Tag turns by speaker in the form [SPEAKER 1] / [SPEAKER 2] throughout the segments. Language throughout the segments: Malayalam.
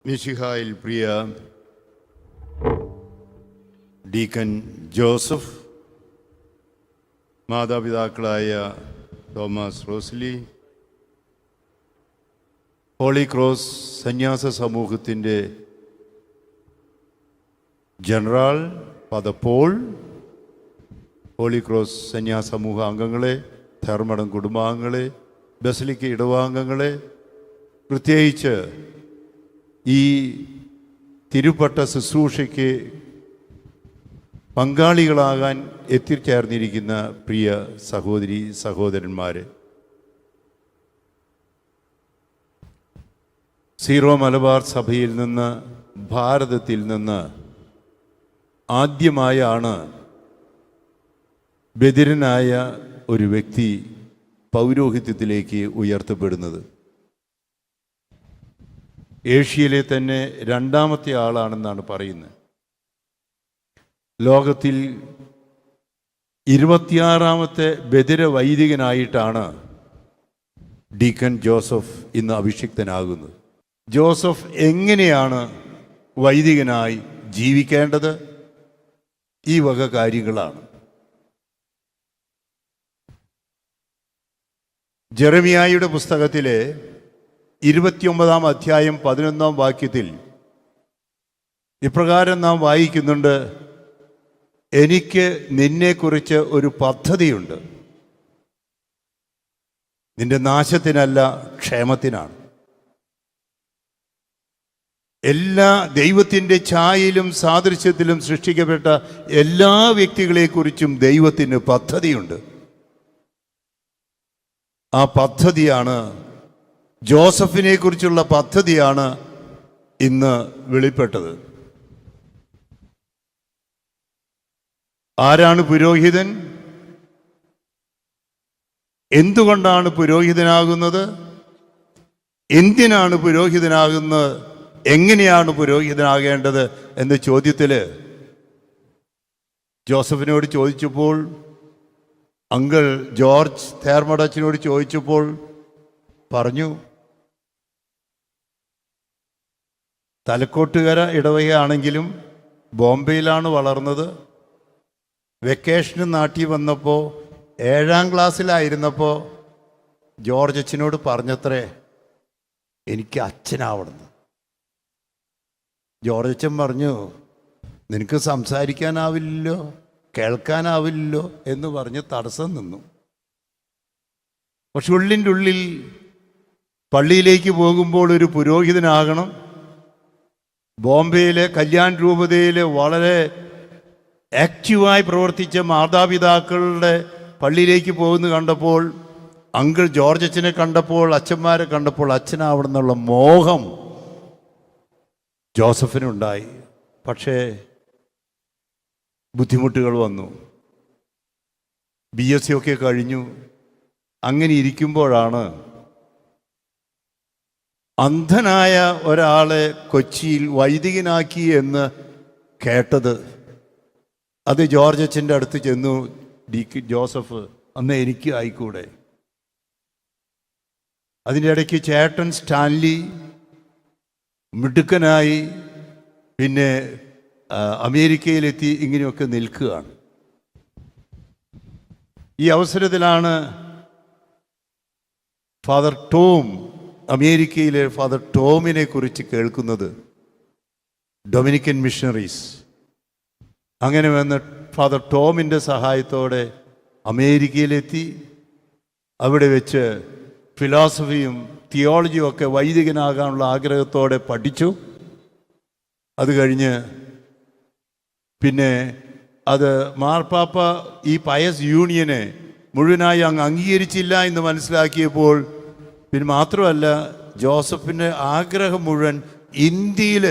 [SPEAKER 1] മിശിഹായിൽ പ്രിയ ഡീക്കൻ ജോസഫ്, മാതാപിതാക്കളായ തോമസ് റോസ്ലി, ഹോളി ക്രോസ് സന്യാസ സമൂഹത്തിൻ്റെ general father Paul, holy cross സന്യാസ സമൂഹ അംഗങ്ങളെ, ധർമ്മടം കുടുംബാംഗങ്ങളെ, ബസലിക്ക ഇടവാംഗങ്ങളെ, പ്രത്യേകിച്ച് ഈ തിരുപ്പട്ട ശുശ്രൂഷയ്ക്ക് പങ്കാളികളാകാൻ എത്തിച്ചേർന്നിരിക്കുന്ന പ്രിയ സഹോദരി സഹോദരന്മാരെ, സീറോ മലബാർ സഭയിൽ നിന്ന്, ഭാരതത്തിൽ നിന്ന് ആദ്യമായാണ് ബധിരനായ ഒരു വ്യക്തി പൗരോഹിത്യത്തിലേക്ക് ഉയർത്തപ്പെടുന്നത്. ഏഷ്യയിലെ തന്നെ രണ്ടാമത്തെ ആളാണെന്നാണ് പറയുന്നത്. ലോകത്തിൽ 26ാമത്തെ ബധിര വൈദികനായിട്ടാണ് ഡീക്കൻ ജോസഫ് ഇന്ന് അഭിഷിക്തനാകുന്നത്. ജോസഫ് എങ്ങനെയാണ് വൈദികനായി ജീവിക്കേണ്ടത്? ഈ വക കാര്യങ്ങളാണ്. ജെറമിയായുടെ പുസ്തകത്തിലെ 29-ാം അധ്യായം 11-ാം വാക്യത്തിൽ ഇപ്രകാരം നാം വായിക്കുന്നുണ്ട്: എനിക്ക് നിന്നെക്കുറിച്ച് ഒരു പദ്ധതിയുണ്ട്, നിന്റെ നാശത്തിനല്ല, ക്ഷേമത്തിനാണ്. എല്ലാ ദൈവത്തിൻ്റെ ഛായയിലും സാദൃശ്യത്തിലും സൃഷ്ടിക്കപ്പെട്ട എല്ലാ വ്യക്തികളെക്കുറിച്ചും ദൈവത്തിന് പദ്ധതിയുണ്ട്. ആ പദ്ധതിയാണ്, ജോസഫിനെ കുറിച്ചുള്ള പദ്ധതിയാണ് ഇന്ന് വെളിപ്പെട്ടത്. ആരാണ് പുരോഹിതൻ? എന്തുകൊണ്ടാണ് പുരോഹിതനാകുന്നത്? എന്തിനാണ് പുരോഹിതനാകുന്നത്? എങ്ങനെയാണ് പുരോഹിതനാകേണ്ടത് എന്ന ചോദ്യത്തിൽ ജോസഫിനോട് ചോദിച്ചപ്പോൾ, അങ്കിൾ ജോർജ് തേർമടച്ചനോട് ചോദിച്ചപ്പോൾ പറഞ്ഞു, തലക്കോട്ടുകര ഇടവകയാണെങ്കിലും ബോംബെയിലാണ് വളർന്നത്. വെക്കേഷന് നാട്ടിൽ വന്നപ്പോൾ 7ാം ക്ലാസ്സിലായിരുന്നപ്പോൾ ജോർജ് അച്ഛനോട് പറഞ്ഞത്രേ, എനിക്ക് അച്ഛനാവണമെന്ന്. ജോർജ് അച്ഛൻ പറഞ്ഞു, നിനക്ക് സംസാരിക്കാനാവില്ലല്ലോ, കേൾക്കാനാവില്ലല്ലോ എന്ന് പറഞ്ഞ് തടസ്സം നിന്നു. പക്ഷെ ഉള്ളിൻ്റെ ഉള്ളിൽ പള്ളിയിലേക്ക് പോകുമ്പോൾ ഒരു പുരോഹിതനാകണം. ബോംബെയിലെ കല്യാൺ രൂപതയിൽ വളരെ ആക്റ്റീവായി പ്രവർത്തിച്ച മാതാപിതാക്കളുടെ പള്ളിയിലേക്ക് പോകുന്ന കണ്ടപ്പോൾ, അങ്കിൾ ജോർജ് അച്ഛനെ കണ്ടപ്പോൾ, അച്ഛന്മാരെ കണ്ടപ്പോൾ അച്ഛനാവണമെന്നുള്ള മോഹം ജോസഫിനുണ്ടായി. പക്ഷേ ബുദ്ധിമുട്ടുകൾ വന്നു. BSc ഒക്കെ കഴിഞ്ഞു. അങ്ങനെ ഇരിക്കുമ്പോഴാണ് അന്ധനായ ഒരാളെ കൊച്ചിയിൽ വൈദികനാക്കി എന്ന് കേട്ടത്. അത് ജോർജ് അച്ഛൻ്റെ അടുത്ത് ചെന്നു, ജോസഫ്, അന്ന് എനിക്ക് ആയിക്കൂടെ? അതിൻ്റെ ഇടയ്ക്ക് ചേട്ടൻ സ്റ്റാൻലി മിടുക്കനായി പിന്നെ അമേരിക്കയിലെത്തി ഇങ്ങനെയൊക്കെ നിൽക്കുകയാണ്. ഈ അവസരത്തിലാണ് ഫാദർ ടോം, അമേരിക്കയിലെ ഫാദർ ടോമിനെ കുറിച്ച് കേൾക്കുന്നത്. Dominican missionaries. അങ്ങനെ വന്ന് ഫാദർ ടോമിൻ്റെ സഹായത്തോടെ അമേരിക്കയിലെത്തി. അവിടെ വെച്ച് ഫിലോസഫിയും തിയോളജിയും ഒക്കെ വൈദികനാകാനുള്ള ആഗ്രഹത്തോടെ പഠിച്ചു. അത് കഴിഞ്ഞ് പിന്നെ അത് മാർപ്പാപ്പ ഈ പയസ് യൂണിയനെ മുഴുവനായി അങ്ങ് അംഗീകരിച്ചില്ല എന്ന് മനസ്സിലാക്കിയപ്പോൾ, പിന്നെ മാത്രമല്ല ജോസഫിൻ്റെ ആഗ്രഹം മുഴുവൻ ഇന്ത്യയിൽ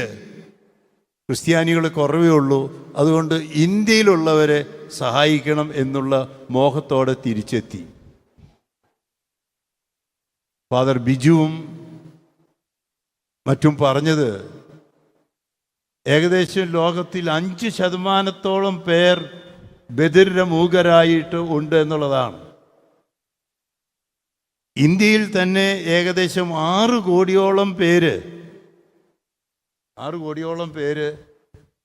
[SPEAKER 1] ക്രിസ്ത്യാനികൾ കുറവേ ഉള്ളൂ, അതുകൊണ്ട് ഇന്ത്യയിലുള്ളവരെ സഹായിക്കണം എന്നുള്ള മോഹത്തോടെ തിരിച്ചെത്തി. ഫാദർ ബിജുവും മറ്റും പറഞ്ഞത്, ഏകദേശം ലോകത്തിൽ 5% പേർ ബധിരമൂകരായിട്ട് ഉണ്ട് എന്നുള്ളതാണ്. ഇന്ത്യയിൽ തന്നെ ഏകദേശം 6 കോടിയോളം പേര് 6 കോടിയോളം പേര്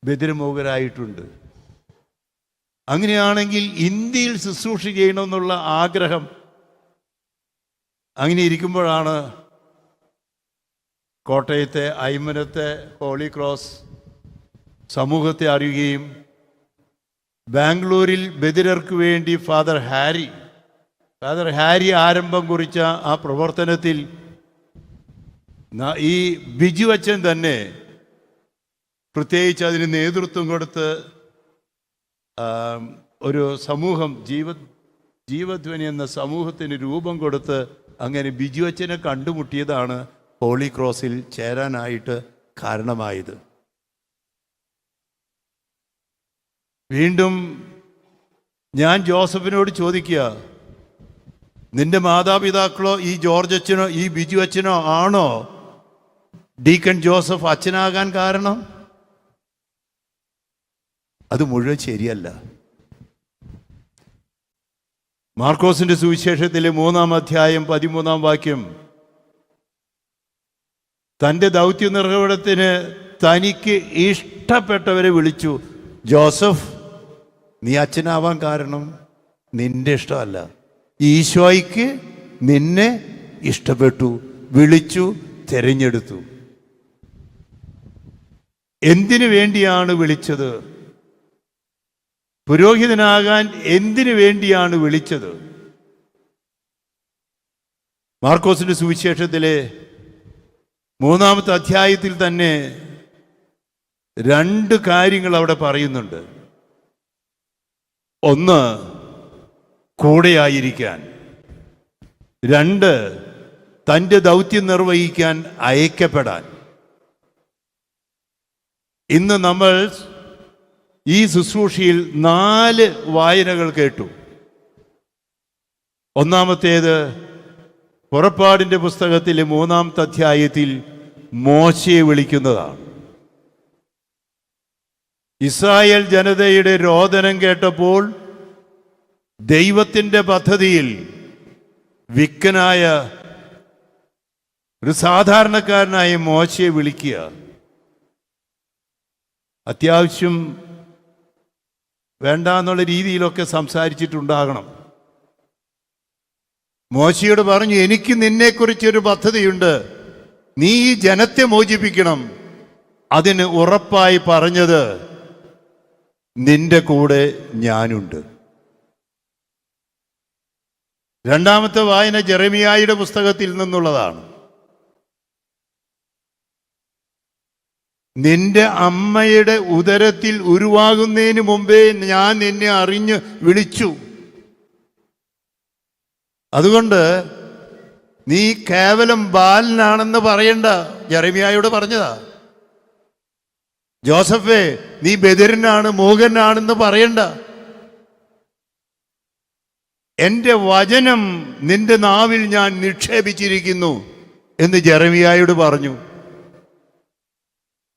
[SPEAKER 1] ബധിരമൂകരായിട്ടുണ്ട്. അങ്ങനെയാണെങ്കിൽ ഇന്ത്യയിൽ ശുശ്രൂഷ ചെയ്യണമെന്നുള്ള ആഗ്രഹം. അങ്ങനെ ഇരിക്കുമ്പോഴാണ് കോട്ടയത്തെ ഐമനത്തെ ഹോളി ക്രോസ് സമൂഹത്തെ അറിയുകയും ബാംഗ്ലൂരിൽ ബധിരർക്ക് വേണ്ടി ഫാദർ ഹാരി ആരംഭം കുറിച്ച ആ പ്രവർത്തനത്തിൽ ഈ ബിജു അച്ഛൻ തന്നെ പ്രത്യേകിച്ച് അതിന് നേതൃത്വം കൊടുത്ത് ഒരു സമൂഹം ജീവധ്വനി എന്ന സമൂഹത്തിന് രൂപം കൊടുത്ത് അങ്ങനെ ബിജു അച്ഛനെ കണ്ടുമുട്ടിയതാണ് ഹോളി ക്രോസിൽ ചേരാനായിട്ട് കാരണമായത്. വീണ്ടും ഞാൻ ജോസഫിനോട് ചോദിക്കുക, നിന്റെ മാതാപിതാക്കളോ ഈ ജോർജ് അച്ഛനോ ഈ ബിജു അച്ഛനോ ആണോ ഡീക്കൺ ജോസഫ് അച്ഛനാകാൻ കാരണം? അത് മുഴുവൻ ശരിയല്ല. മാർക്കോസിന്റെ സുവിശേഷത്തിലെ 3-ാം അധ്യായം 13-ാം വാക്യം, തൻ്റെ ദൗത്യ നിർവഹണത്തിന് തനിക്ക് ഇഷ്ടപ്പെട്ടവരെ വിളിച്ചു. ജോസഫ്, നീ അച്ഛനാവാൻ കാരണം നിന്റെ ഇഷ്ടമല്ല, ഈശോയ്ക്ക് നിന്നെ ഇഷ്ടപ്പെട്ടു, വിളിച്ചു, തിരഞ്ഞെടുത്തു. എന്തിനു വേണ്ടിയാണ് വിളിച്ചത്? പുരോഹിതനാകാൻ എന്തിനു വേണ്ടിയാണ് വിളിച്ചത്? മാർക്കോസിന്റെ സുവിശേഷത്തിലെ 3-ാമത്തെ അധ്യായത്തിൽ തന്നെ 2 കാര്യങ്ങൾ അവിടെ പറയുന്നുണ്ട്. ഒന്ന്, കൂടെയായിരിക്കാൻ. 2, തൻ്റെ ദൗത്യം നിർവഹിക്കാൻ അയക്കപ്പെടാൻ. ഇന്ന് നമ്മൾ ഈ ശുശ്രൂഷയിൽ 4 വായനകൾ കേട്ടു. ഒന്നാമത്തേത് പുറപ്പാടിൻ്റെ പുസ്തകത്തിലെ 3-ാമത്തെ അധ്യായത്തിൽ മോശയെ വിളിക്കുന്നതാണ്. ഇസ്രായേൽ ജനതയുടെ രോദനം കേട്ടപ്പോൾ ദൈവത്തിൻ്റെ പദ്ധതിയിൽ വിക്കനായ ഒരു സാധാരണക്കാരനായ മോശയെ വിളിക്കുക. അത്യാവശ്യം വേണ്ട എന്നുള്ള രീതിയിലൊക്കെ സംസാരിച്ചിട്ടുണ്ടാകണം. മോശയോട് പറഞ്ഞു, എനിക്ക് നിന്നെക്കുറിച്ചൊരു പദ്ധതിയുണ്ട്, നീ ഈ ജനത്തെ മോചിപ്പിക്കണം. അതിന് ഉറപ്പായി പറഞ്ഞത്, നിന്റെ കൂടെ ഞാനുണ്ട്. 2-ാമത്തെ വായന ജെറമിയായുടെ പുസ്തകത്തിൽ നിന്നുള്ളതാണ്. നിന്റെ അമ്മയുടെ ഉദരത്തിൽ ഉരുവാകുന്നതിന് മുമ്പേ ഞാൻ നിന്നെ അറിഞ്ഞ് വിളിച്ചു. അതുകൊണ്ട് നീ കേവലം ബാലനാണെന്ന് പറയണ്ട. ജെറമിയായോട് പറഞ്ഞതാ. ജോസഫേ, നീ ബധിരനാണ്, മൂകനാണെന്ന് പറയണ്ട. എൻ്റെ വചനം നിന്റെ നാവിൽ ഞാൻ നിക്ഷേപിച്ചിരിക്കുന്നു എന്ന് ജെറമിയായോട് പറഞ്ഞു.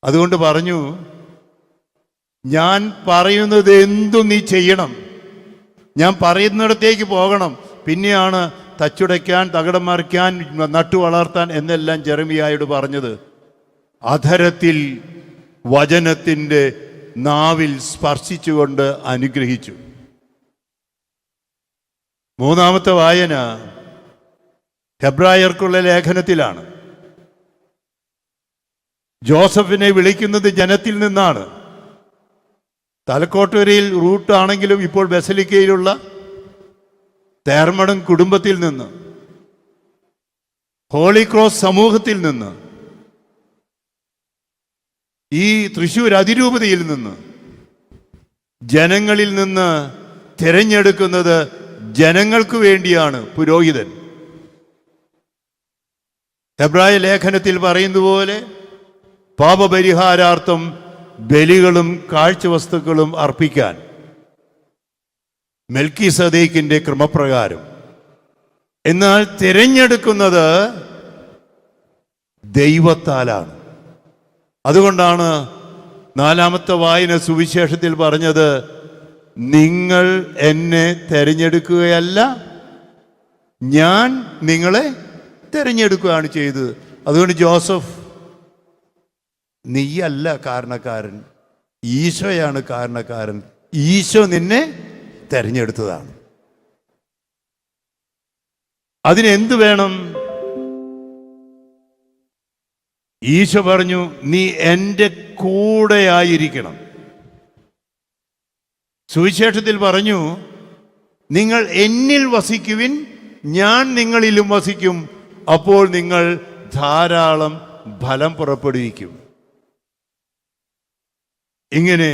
[SPEAKER 1] അതുകൊണ്ട് പറഞ്ഞു, ഞാൻ പറയുന്നത് എന്തു നീ ചെയ്യണം, ഞാൻ പറയുന്നിടത്തേക്ക് പോകണം. പിന്നെയാണ് തച്ചുടയ്ക്കാൻ, തകിടം മറിക്കാൻ, നട്ടു വളർത്താൻ എന്നെല്ലാം ജെറമിയായോട് പറഞ്ഞത്. അധരത്തിൽ വചനത്തിൻ്റെ നാവിൽ സ്പർശിച്ചുകൊണ്ട് അനുഗ്രഹിച്ചു. 3-ാമത്തെ വായന ഹെബ്രായർക്കുള്ള ലേഖനത്തിലാണ്. ജോസഫിനെ വിളിക്കുന്നത് ജനത്തിൽ നിന്നാണ്. തലക്കോട്ടുകരയിൽ റൂട്ടാണെങ്കിലും ഇപ്പോൾ ബസലിക്കയിലുള്ള തേർമടം കുടുംബത്തിൽ നിന്ന്, ഹോളി ക്രോസ് സമൂഹത്തിൽ നിന്ന്, ഈ തൃശ്ശൂർ അതിരൂപതയിൽ നിന്ന്, ജനങ്ങളിൽ നിന്ന് തിരഞ്ഞെടുക്കുന്നത് ജനങ്ങൾക്ക് വേണ്ടിയാണ് പുരോഹിതൻ. ഹെബ്രായ ലേഖനത്തിൽ പറയുന്ന പോലെ പാപപരിഹാരാർത്ഥം ബലികളും കാഴ്ചവസ്തുക്കളും അർപ്പിക്കാൻ മെൽക്കിസദേക്കിന്റെ ക്രമപ്രകാരം. എന്നാൽ തിരഞ്ഞെടുക്കുന്നത് ദൈവത്താലാണ്. അതുകൊണ്ടാണ് 4-ാമത്തെ വായന സുവിശേഷത്തിൽ പറഞ്ഞത്, നിങ്ങൾ എന്നെ തിരഞ്ഞെടുക്കുകയല്ല, ഞാൻ നിങ്ങളെ തിരഞ്ഞെടുക്കുകയാണ് ചെയ്തത്. അതുകൊണ്ട് ജോസഫ്, നീയല്ല കാരണക്കാരൻ, ഈശോയാണ് കാരണക്കാരൻ. ഈശോ നിന്നെ തെരഞ്ഞെടുത്തതാണ്. അതിനെന്ത് വേണം? ഈശോ പറഞ്ഞു, നീ എൻ്റെ കൂടെയായിരിക്കണം. സുവിശേഷത്തിൽ പറഞ്ഞു, നിങ്ങൾ എന്നിൽ വസിക്കുവിൻ, ഞാൻ നിങ്ങളിലും വസിക്കും, അപ്പോൾ നിങ്ങൾ ധാരാളം ഫലം പുറപ്പെടുവിക്കും. ഇങ്ങനെ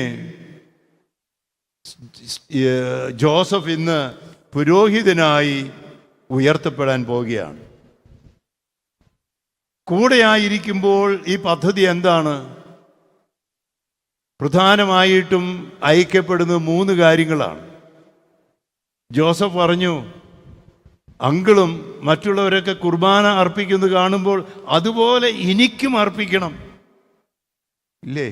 [SPEAKER 1] ജോസഫ് ഇന്ന് പുരോഹിതനായി ഉയർത്തപ്പെടാൻ പോകുകയാണ്. കൂടെയായിരിക്കുമ്പോൾ ഈ പദ്ധതി എന്താണ്? പ്രധാനമായിട്ടും അയക്കപ്പെടുന്നത് 3 കാര്യങ്ങളാണ്. ജോസഫ് പറഞ്ഞു, അങ്കിളും മറ്റുള്ളവരൊക്കെ കുർബാന അർപ്പിക്കുന്നത് കാണുമ്പോൾ അതുപോലെ എനിക്കും അർപ്പിക്കണം, ഇല്ലേ?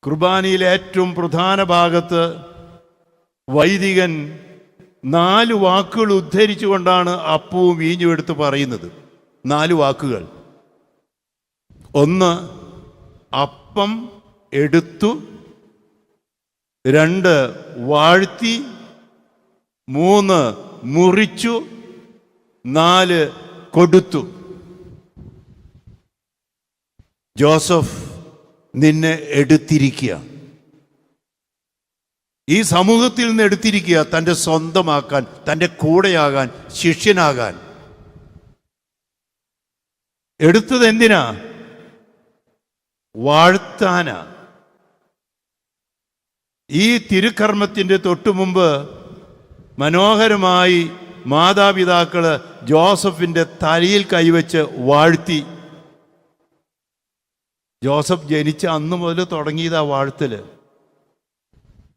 [SPEAKER 1] കുർബാനയിലെ ഏറ്റവും പ്രധാന ഭാഗത്ത് വൈദികൻ 4 വാക്കുകൾ ഉദ്ധരിച്ചുകൊണ്ടാണ് അപ്പവും വീഞ്ഞും എടുത്ത് പറയുന്നത്. 4 വാക്കുകൾ. 1, അപ്പം എടുത്തു. 2, വാഴ്ത്തി. 3, മുറിച്ചു. 4, കൊടുത്തു. ജോസഫ് നിന്നെ എടുത്തിരിക്കുക, ഈ സമൂഹത്തിൽ നിന്ന് എടുത്തിരിക്കുക, തൻ്റെ സ്വന്തമാക്കാൻ, തൻ്റെ കൂടെയാകാൻ, ശിഷ്യനാകാൻ. എടുത്തത് എന്തിനാ? വാഴ്ത്താനാ. ഈ തിരുക്കർമ്മത്തിൻ്റെ തൊട്ടുമുമ്പ് മനോഹരമായി മാതാപിതാക്കള് ജോസഫിൻ്റെ തലയിൽ കൈവച്ച് വാഴ്ത്തി. ജോസഫ് ജനിച്ച അന്ന് മുതൽ തുടങ്ങിയതാ വാഴ്ത്തല്.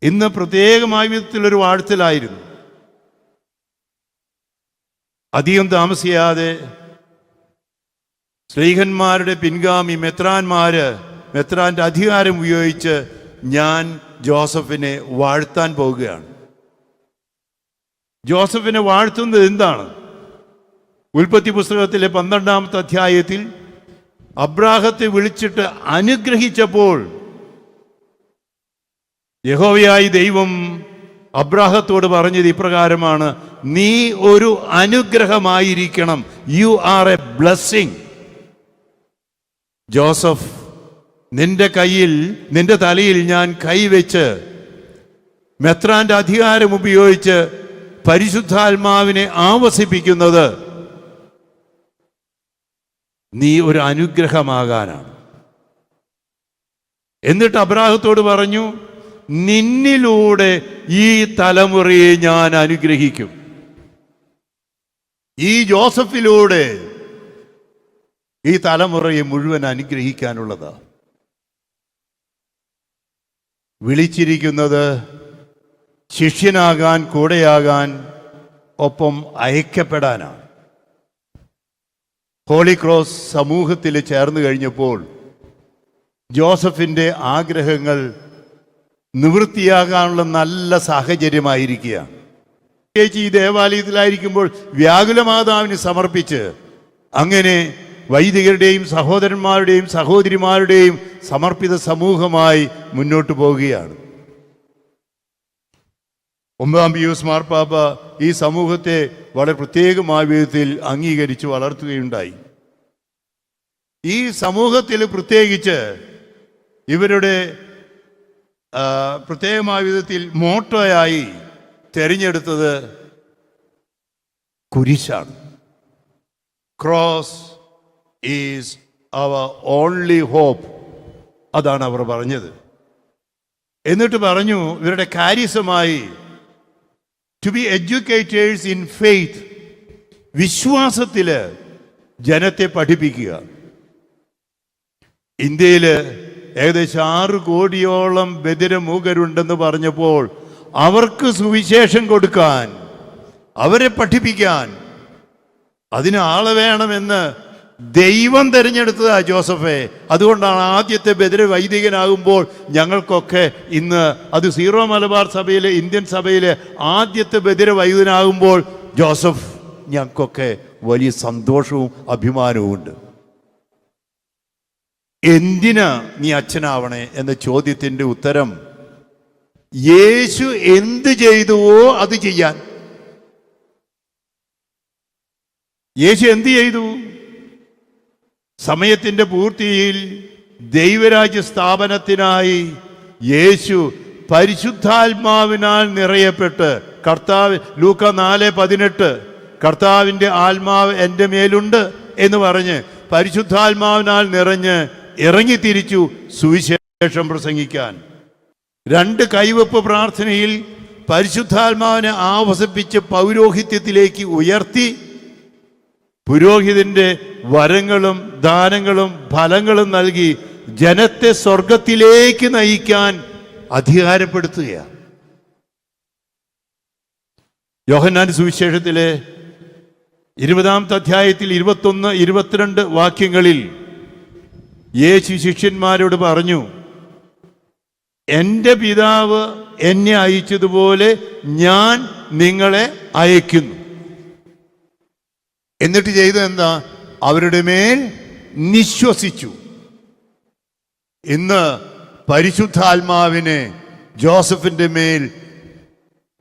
[SPEAKER 1] ഇന്ന് പ്രത്യേകമായ വിധത്തിലൊരു വാഴ്ത്തലായിരുന്നു. അധികം താമസിയാതെ ശ്ലീഹന്മാരുടെ പിൻഗാമി മെത്രാന്റെ അധികാരം ഉപയോഗിച്ച് ഞാൻ ജോസഫിനെ വാഴ്ത്താൻ പോവുകയാണ്. ജോസഫിനെ വാഴ്ത്തുന്നത് എന്താണ്? ഉൽപ്പത്തി പുസ്തകത്തിലെ 12-ാമത്തെ അധ്യായത്തിൽ അബ്രാഹത്തെ വിളിച്ചിട്ട് അനുഗ്രഹിച്ചപ്പോൾ യഹോവയായ ദൈവം അബ്രാഹത്തോട് പറഞ്ഞത് ഇപ്രകാരമാണ്: നീ ഒരു അനുഗ്രഹമായിരിക്കണം. You are a blessing. Joseph, നിന്റെ തലയിൽ ഞാൻ കൈവച്ച് മെത്രാന്റെ അധികാരം ഉപയോഗിച്ച് പരിശുദ്ധാത്മാവിനെ ആവസിപ്പിക്കുന്നത് നീ ഒരു അനുഗ്രഹമാകാനാണ്. എന്നിട്ട് അബ്രാഹത്തോട് പറഞ്ഞു, നിന്നിലൂടെ ഈ തലമുറയെ ഞാൻ അനുഗ്രഹിക്കും. ഈ ജോസഫിലൂടെ ഈ തലമുറയെ മുഴുവൻ അനുഗ്രഹിക്കാനുള്ളതാ. വിളിച്ചിരിക്കുന്നത് ശിഷ്യനാകാൻ, കൂടെയാകാൻ, ഒപ്പം അയക്കപ്പെടാനാണ്. ഹോളി ക്രോസ് സമൂഹത്തിൽ ചേർന്ന് കഴിഞ്ഞപ്പോൾ ജോസഫിൻ്റെ ആഗ്രഹങ്ങൾ നിവൃത്തിയാകാനുള്ള നല്ല സാഹചര്യമായിരിക്കുകയാണ്. പ്രത്യേകിച്ച് ഈ ദേവാലയത്തിലായിരിക്കുമ്പോൾ വ്യാകുലമാതാവിന് സമർപ്പിച്ച് അങ്ങനെ വൈദികരുടെയും സഹോദരന്മാരുടെയും സഹോദരിമാരുടെയും സമർപ്പിത സമൂഹമായി മുന്നോട്ട് പോവുകയാണ്. 9-ാം പിയൂസ് മാർപ്പാപ്പ ഈ സമൂഹത്തെ വളരെ പ്രത്യേകമായ വിധത്തിൽ അംഗീകരിച്ച് വളർത്തുകയുണ്ടായി. ഈ സമൂഹത്തിൽ പ്രത്യേകിച്ച് ഇവരുടെ പ്രത്യേകമായ വിധത്തിൽ മോട്ടോയായി തിരഞ്ഞെടുത്തത് കുരിശാണ്. Cross is our only hope. അതാണ് അവർ പറഞ്ഞത്. എന്നിട്ട് പറഞ്ഞു, ഇവരുടെ കാര്യസമായി to be educators in faith, വിശ്വാസത്തിൽ ജനത്തെ പഠിപ്പിക്കുക. ഇന്ത്യയിൽ ഏകദേശം 6 കോടിയോളം ബധിരമൂകരുണ്ടെന്ന് പറഞ്ഞപ്പോൾ അവർക്ക് സുവിശേഷം കൊടുക്കാൻ, അവരെ പഠിപ്പിക്കാൻ അതിന് ആള് വേണമെന്ന് ദൈവം തിരഞ്ഞെടുത്തതാ ജോസഫെ. അതുകൊണ്ടാണ് ആദ്യത്തെ ബധിര വൈദികനാകുമ്പോൾ ഞങ്ങൾക്കൊക്കെ ഇന്ന് അത് സീറോ മലബാർ സഭയിലെ, ഇന്ത്യൻ സഭയിലെ ആദ്യത്തെ ബധിര വൈദികനാകുമ്പോൾ ജോസഫ് ഞങ്ങൾക്കൊക്കെ വലിയ സന്തോഷവും അഭിമാനവും ഉണ്ട്. എന്തിനാ നീ അച്ഛനാവണേ എന്ന ചോദ്യത്തിൻ്റെ ഉത്തരം, യേശു എന്ത് ചെയ്തുവോ അത് ചെയ്യാൻ. യേശു എന്ത് ചെയ്തു? സമയത്തിൻ്റെ പൂർത്തിയിൽ ദൈവരാജ്യ സ്ഥാപനത്തിനായി യേശു പരിശുദ്ധാത്മാവിനാൽ നിറയപ്പെട്ട്, കർത്താവ് ലൂക്ക 4:18 കർത്താവിൻ്റെ ആത്മാവ് എൻ്റെ മേലുണ്ട് എന്ന് പറഞ്ഞ് പരിശുദ്ധാത്മാവിനാൽ നിറഞ്ഞ് ഇറങ്ങിത്തിരിച്ചു സുവിശേഷം പ്രസംഗിക്കാൻ. 2 കൈവപ്പ് പ്രാർത്ഥനയിൽ പരിശുദ്ധാത്മാവിനെ ആവസിപ്പിച്ച് പൗരോഹിത്യത്തിലേക്ക് ഉയർത്തി പുരോഹിതന്റെ വരങ്ങളും ദാനങ്ങളും ഫലങ്ങളും നൽകി ജനത്തെ സ്വർഗത്തിലേക്ക് നയിക്കാൻ അധികാരപ്പെടുത്തുകയാണ്. യോഹന്നാൻ സുവിശേഷത്തിലെ 20-ാമത്തെ അധ്യായത്തിൽ 21-22 വാക്യങ്ങളിൽ യേശു ശിഷ്യന്മാരോട് പറഞ്ഞു, എൻ്റെ പിതാവ് എന്നെ അയച്ചതുപോലെ ഞാൻ നിങ്ങളെ അയക്കുന്നു. എന്നിട്ട് ചെയ്തത് എന്താ? അവരുടെ മേൽ നിശ്വസിച്ചു. ഇന്ന് പരിശുദ്ധാത്മാവിനെ ജോസഫിന്റെ മേൽ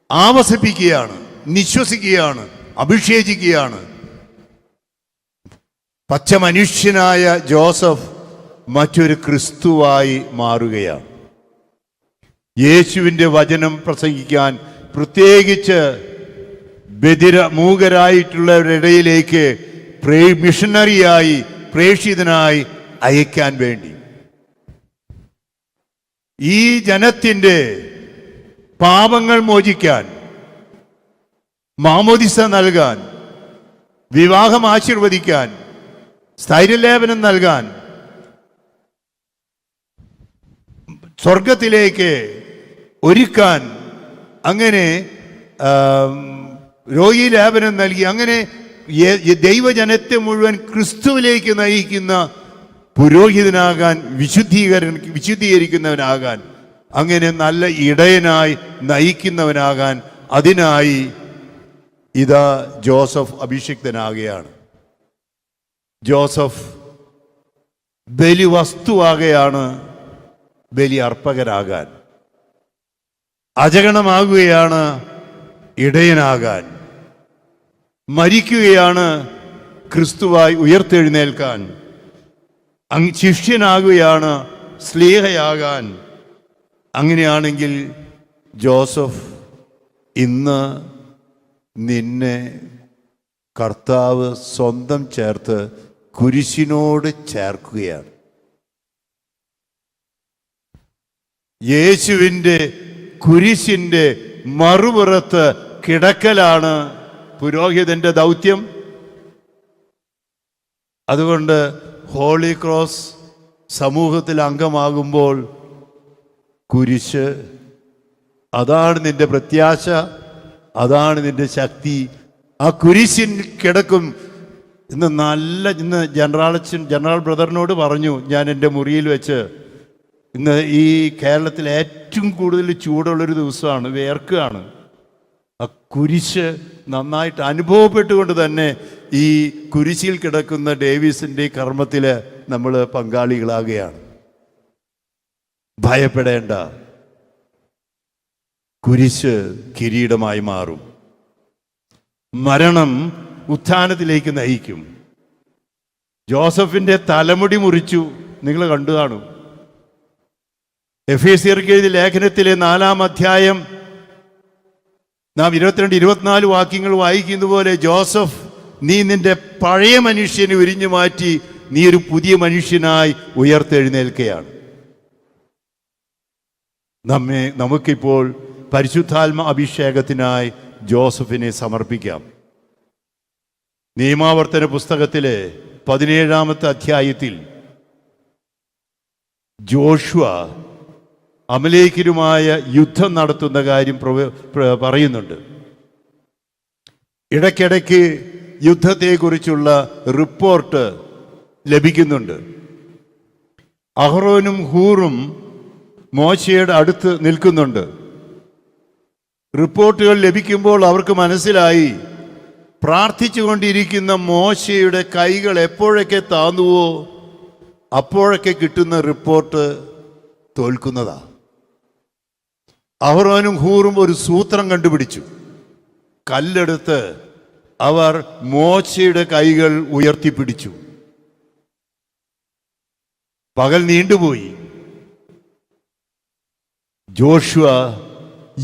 [SPEAKER 1] ആവസിപ്പിക്കുകയാണ്, നിശ്വസിക്കുകയാണ്, അഭിഷേചിക്കുകയാണ്. പച്ച മനുഷ്യനായ ജോസഫ് മറ്റൊരു ക്രിസ്തുവായി മാറുകയാണ്. യേശുവിൻ്റെ വചനം പ്രസംഗിക്കാൻ, പ്രത്യേകിച്ച് മൂകരായിട്ടുള്ളവരുടെ ഇടയിലേക്ക് മിഷണറിയായി, പ്രേക്ഷിതനായി അയക്കാൻ വേണ്ടി, ഈ ജനത്തിൻ്റെ പാപങ്ങൾ മോചിക്കാൻ, മാമോദിസ നൽകാൻ, വിവാഹം ആശീർവദിക്കാൻ, സ്ഥൈര്യലേപനം നൽകാൻ, സ്വർഗത്തിലേക്ക് ഒരുക്കാൻ, അങ്ങനെ രോഗീലേപനം നൽകി, അങ്ങനെ ദൈവജനത്തെ മുഴുവൻ ക്രിസ്തുവിലേക്ക് നയിക്കുന്ന പുരോഹിതനാകാൻ, വിശുദ്ധീകരിക്കുന്നവനാകാൻ, അങ്ങനെ നല്ല ഇടയനായി നയിക്കുന്നവനാകാൻ, അതിനായി ഇതാ ജോസഫ് അഭിഷിക്തനാകുകയാണ്. ജോസഫ് ബലി വസ്തുവാകുകയാണ്, ബലി അർപ്പകരാകാൻ. അജഗണമാകുകയാണ്, ഇടയനാകാൻ. മരിക്കുകയാണ്, ക്രിസ്തുവായി ഉയർത്തെഴുന്നേൽക്കാൻ. ശിഷ്യനാകുകയാണ്, സ്ലീഹയാകാൻ. അങ്ങനെയാണെങ്കിൽ ജോസഫ്, ഇന്ന് നിന്നെ കർത്താവ് സ്വന്തം ചേർത്ത് കുരിശിനോട് ചേർക്കുകയാണ്. യേശുവിൻ്റെ കുരിശിൻ്റെ മറുപുറത്ത് കിടക്കലാണ് പുരോഹിതന്റെ ദൗത്യം. അതുകൊണ്ട് ഹോളി ക്രോസ് സമൂഹത്തിൽ അംഗമാകുമ്പോൾ കുരിശ്, അതാണ് നിന്റെ പ്രത്യാശ, അതാണ് നിന്റെ ശക്തി. ആ കുരിശിൽ കിടക്കും. ഇന്ന് ജനറൽ ബ്രദറിനോട് പറഞ്ഞു, ഞാൻ എൻ്റെ മുറിയിൽ വെച്ച്, ഇന്ന് ഈ കേരളത്തിൽ ഏറ്റവും കൂടുതൽ ചൂടുള്ളൊരു ദിവസമാണ്, വേർക്കുകയാണ്. ആ കുരിശ് നന്നായിട്ട് അനുഭവപ്പെട്ടുകൊണ്ട് തന്നെ ഈ കുരിശിൽ കിടക്കുന്ന ഡേവിസിൻ്റെ കർമ്മത്തിൽ നമ്മൾ പങ്കാളികളാകുകയാണ്. ഭയപ്പെടേണ്ട, കുരിശ് കിരീടമായി മാറും. മരണം ഉത്ഥാനത്തിലേക്ക് നയിക്കും. ജോസഫിന്റെ തലമുടി മുറിച്ചു, നിങ്ങൾ കണ്ടു കാണും. എഫേസ്യർക്ക് എഴുതിയ ലേഖനത്തിലെ 4-ാം അധ്യായം നാം 22-24 വാക്യങ്ങൾ വായിക്കുന്ന പോലെ, ജോസഫ്, നീ നിന്റെ പഴയ മനുഷ്യനെ ഉരിഞ്ഞു മാറ്റി നീ ഒരു പുതിയ മനുഷ്യനായി ഉയർത്തെഴുന്നേൽക്കുകയാണ്. നമുക്കിപ്പോൾ പരിശുദ്ധാത്മ അഭിഷേകത്തിനായി ജോസഫിനെ സമർപ്പിക്കാം. നിയമാവർത്തന പുസ്തകത്തിലെ 17-ാമത്തെ അധ്യായത്തിൽ ജോഷുവ അമലേക്കിലുമായ യുദ്ധം നടത്തുന്ന കാര്യം പറയുന്നുണ്ട്. ഇടയ്ക്കിടയ്ക്ക് യുദ്ധത്തെക്കുറിച്ചുള്ള റിപ്പോർട്ട് ലഭിക്കുന്നുണ്ട്. അഹ്റോനും ഹൂറും മോശയുടെ അടുത്ത് നിൽക്കുന്നുണ്ട്. റിപ്പോർട്ടുകൾ ലഭിക്കുമ്പോൾ അവർക്ക് മനസ്സിലായി, പ്രാർത്ഥിച്ചു കൊണ്ടിരിക്കുന്ന മോശയുടെ കൈകൾ എപ്പോഴൊക്കെ താന്നുവോ അപ്പോഴൊക്കെ കിട്ടുന്ന റിപ്പോർട്ട് തോൽക്കുന്നതാ. അഹ്റോനും ഹൂറും ഒരു സൂത്രം കണ്ടുപിടിച്ചു. കല്ലെടുത്ത് അവർ മോശയുടെ കൈകൾ ഉയർത്തിപ്പിടിച്ചു. പകൽ നീണ്ടുപോയി. ജോഷുവ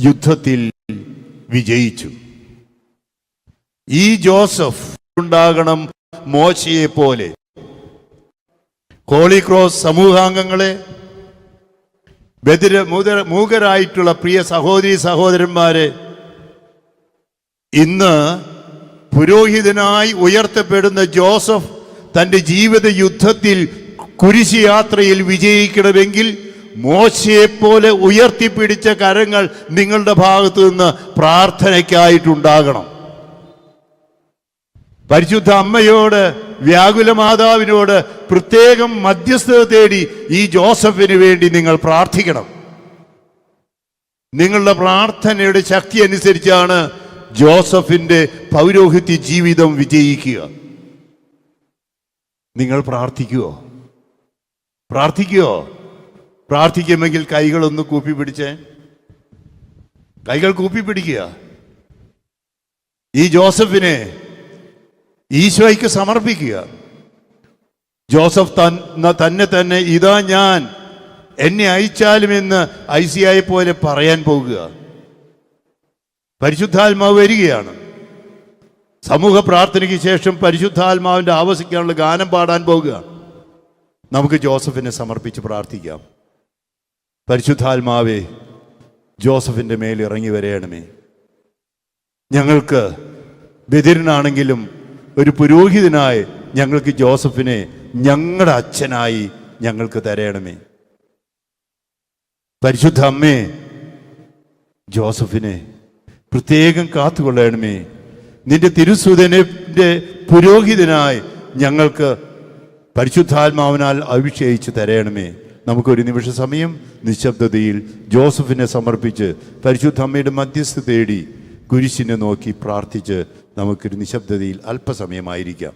[SPEAKER 1] യുദ്ധത്തിൽ വിജയിച്ചു. ഈ ജോസഫ് ഉണ്ടാകണം മോശയെ പോലെ. ഹോളി ക്രോസ് സമൂഹാംഗങ്ങളെ, മൂകരായിട്ടുള്ള പ്രിയ സഹോദരി സഹോദരന്മാരെ, ഇന്ന് പുരോഹിതനായി ഉയർത്തപ്പെടുന്ന ജോസഫ് തൻ്റെ ജീവിത യുദ്ധത്തിൽ കുരിശ് യാത്രയിൽ വിജയിക്കണമെങ്കിൽ മോശയെപ്പോലെ ഉയർത്തിപ്പിടിച്ച കരങ്ങൾ നിങ്ങളുടെ ഭാഗത്തു നിന്ന് പ്രാർത്ഥനയ്ക്കായിട്ടുണ്ടാകണം. പരിശുദ്ധ അമ്മയോട്, വ്യാകുല മാതാവിനോട് പ്രത്യേകം മധ്യസ്ഥത തേടി ഈ ജോസഫിന് വേണ്ടി നിങ്ങൾ പ്രാർത്ഥിക്കണം. നിങ്ങളുടെ പ്രാർത്ഥനയുടെ ശക്തി അനുസരിച്ചാണ് ജോസഫിന്റെ പൗരോഹിത്യ ജീവിതം വിജയിക്കുക. നിങ്ങൾ പ്രാർത്ഥിക്കുമോ? പ്രാർത്ഥിക്കുമെങ്കിൽ കൈകളൊന്ന് കൂപ്പിപ്പിടിച്ചേ. കൈകൾ കൂപ്പിപ്പിടിക്കുക. ഈ ജോസഫിനെ ഈശോയ്ക്ക് സമർപ്പിക്കുക. ജോസഫ് തന്നെ ഇതാ ഞാൻ, എന്നെ അയച്ചാലുമെന്ന് ഐസിയായെ പോലെ പറയാൻ പോകുക. പരിശുദ്ധാത്മാവ് വരികയാണ്. സമൂഹ പ്രാർത്ഥനയ്ക്ക് ശേഷം പരിശുദ്ധാത്മാവിൻ്റെ ആവസിക്കാനുള്ള ഗാനം പാടാൻ പോകുകയാണ്. നമുക്ക് ജോസഫിനെ സമർപ്പിച്ച് പ്രാർത്ഥിക്കാം. പരിശുദ്ധാത്മാവേ, ജോസഫിൻ്റെ മേൽ ഇറങ്ങി വരയണമേ. ഞങ്ങൾക്ക് ബദിരനാണെങ്കിലും ഒരു പുരോഹിതനായി ഞങ്ങൾക്ക് ജോസഫിനെ ഞങ്ങളുടെ അച്ഛനായി ഞങ്ങൾക്ക് തരയണമേ. പരിശുദ്ധ അമ്മേ, ജോസഫിനെ പ്രത്യേകം കാത്തുകൊള്ളണമേ. നിന്റെ തിരുസുതന്റെ പുരോഹിതനായി ഞങ്ങൾക്ക് പരിശുദ്ധാത്മാവിനാൽ അഭിഷേകിച്ച് തരയണമേ. നമുക്കൊരു നിമിഷ സമയം നിശബ്ദതയിൽ ജോസഫിനെ സമർപ്പിച്ച് പരിശുദ്ധ അമ്മയുടെ മധ്യസ്ഥ തേടി കുരിശിനെ നോക്കി പ്രാർത്ഥിച്ച് നമുക്കൊരു നിശബ്ദതയിൽ അല്പസമയമായിരിക്കാം.